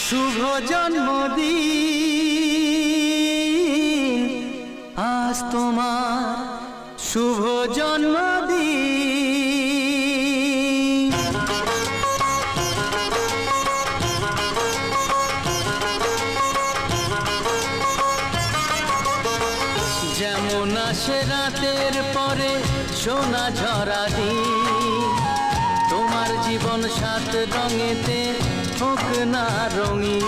শুভ জন্মদিন আজ তোমার শুভ জন্মদিন। যেমন আসে রাতের পরে সোনা ঝরা দিন, তোমার জীবন সাত রঙেতে হোক না রঙিন।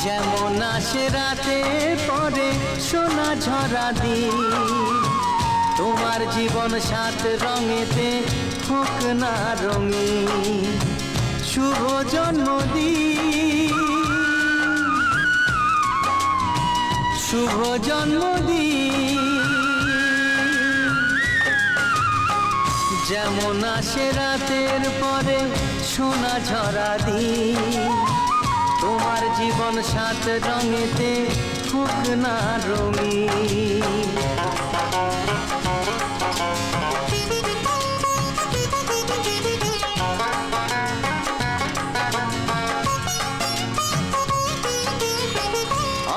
যেমন আসে রাতের পরে সোনা ঝরা দিন, তোমার জীবন সাত রঙেতে হোক না রঙিন। শুভ জন্মদিন, শুভ জন্মদিন। যেমন আসে রাতের পরে সোনা ঝরা দিন, তোমার জীবন সাত রঙেতে হোক না রঙিন।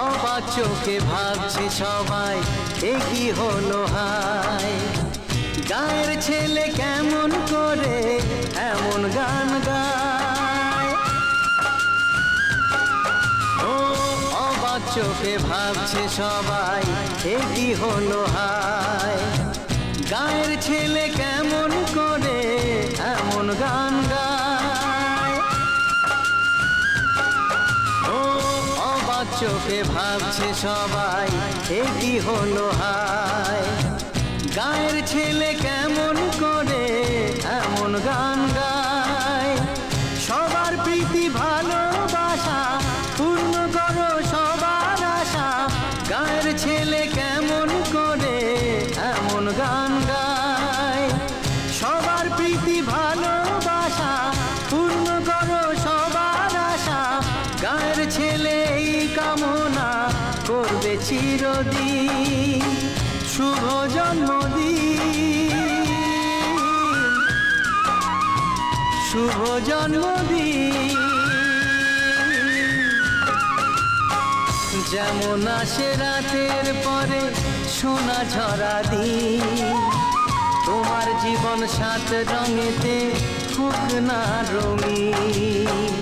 অবাক চোখে ভাবছে সবাই এ কি হলো হায়, গায়ের ছেলে কেমন করে এমন গান গায়। ও অবাক চোখে ভাবছে সবাই এ কি হলো হায়, গায়ের ছেলে কেমন করে এমন গান গায়। ও অবাক চোখে ভাবছে সবাই এ কি হলো হায়, গায়ের ছেলে কেমন করে এমন গান গায়। সবার প্রীতি ভালোবাসা পূর্ণ করো সবার আশা, গায়ের ছেলে কেমন করে এমন গান গায়। সবার প্রীতি ভালোবাসা পূর্ণ করো সবার আশা, গায়ের ছেলে এই কামনা করবে চিরদিন। শুভ জন্মদিন, শুভ জন্মদিন। যেমন আসে রাতের পরে সোনা ঝরা দিন, তোমার জীবন সাত রঙেতে হোক না রঙিন।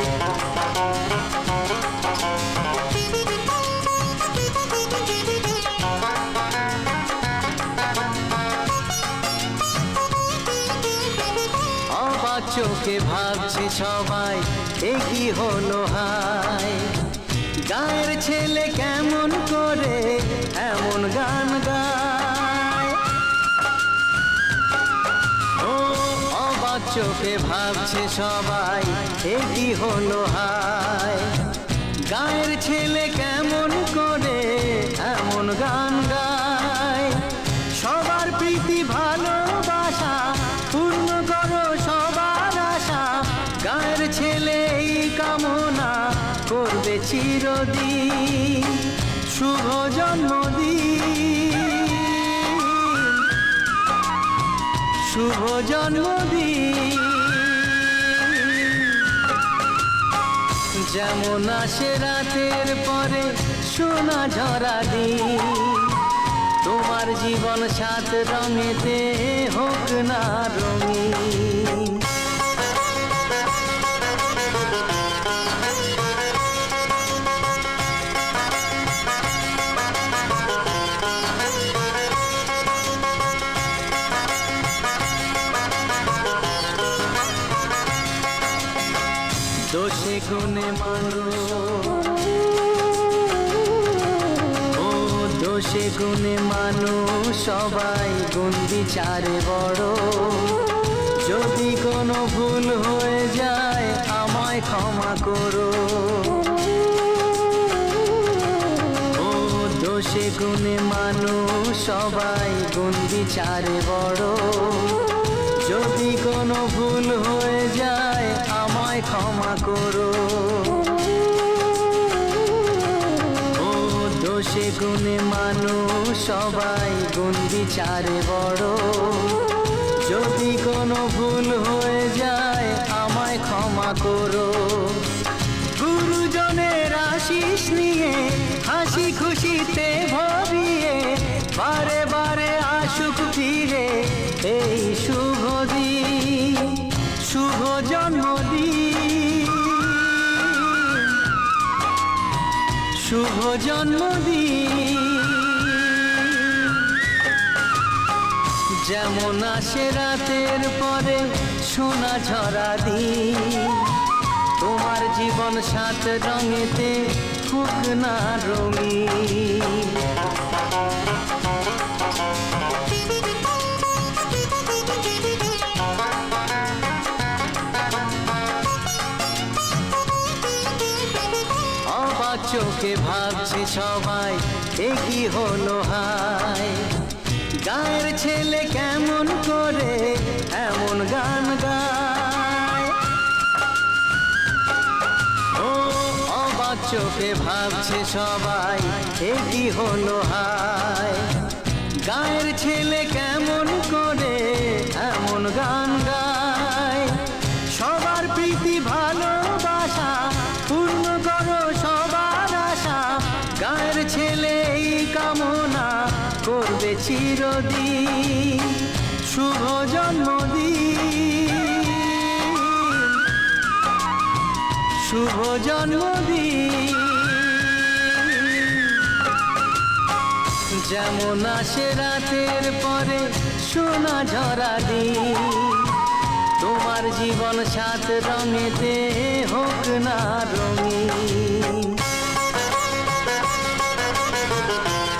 অবাক চোখে ভাবছে সবাই এ কি হলো হায়, গায়ের ছেলে কেমন করে এমন গান গায়। ও অবাক চোখে ভাবছে সবাই এ কি হলো হায়, গায়ের ছেলে কেমন করে এমন গান গায়। সবার প্রীতি ভালোবাসা পূর্ণ করো সবার আশা, গায়ের ছেলে এই কামনা করবে চিরদিন। শুভ জন্মদিন, শুভ জন্মদিন। যেমন আসে রাতের পরে সোনা ঝরা দিন, তোমার জীবন সাত রঙেতে হোক না রঙিন। দোষে গুণে মানুষ, ও দোষে গুণে মানুষ সবাই গুণ বিচারে বড়। যদি কোনো ভুল হয়ে যায় আমায় ক্ষমা করো। ও দোষে গুণে মানুষ সবাই গুণ বিচারে বড়। যদি কোনো ভুল হয়ে যায় আমায় ক্ষমা করো। ও দোষে গুণে মানুষ সবাই গুণ বিচারে বড়। যদি কোনো ভুল হয়ে যায় আমায় ক্ষমা করো। গুরু শুভ জন্মদিন। যেমন আসে রাতের পরে সোনা ঝরা দিন, তোমার জীবন সাত রঙেতে হোক না রঙিন। অবাক চোখে ভাবছে সবাই এ কি হলো হায়, গায়ের ছেলে কেমন করে এমন গান গায়। ও অবাক চোখে ভাবছে সবাই এ কি হলো হায়, গায়ের ছেলে কেমন করে এমন গান গায়। সবার প্রীতি ভালোবাসা পূর্ণ করো সবার আশা, গায়ের ছেলে এই কামনা করবে চিরদিন। শুভ জন্মদিন, শুভ জন্মদিন। যেমন আসে রাতের পরে সোনা ঝরা দিন, তোমার জীবন সাত রঙেতে হোক না রঙিন।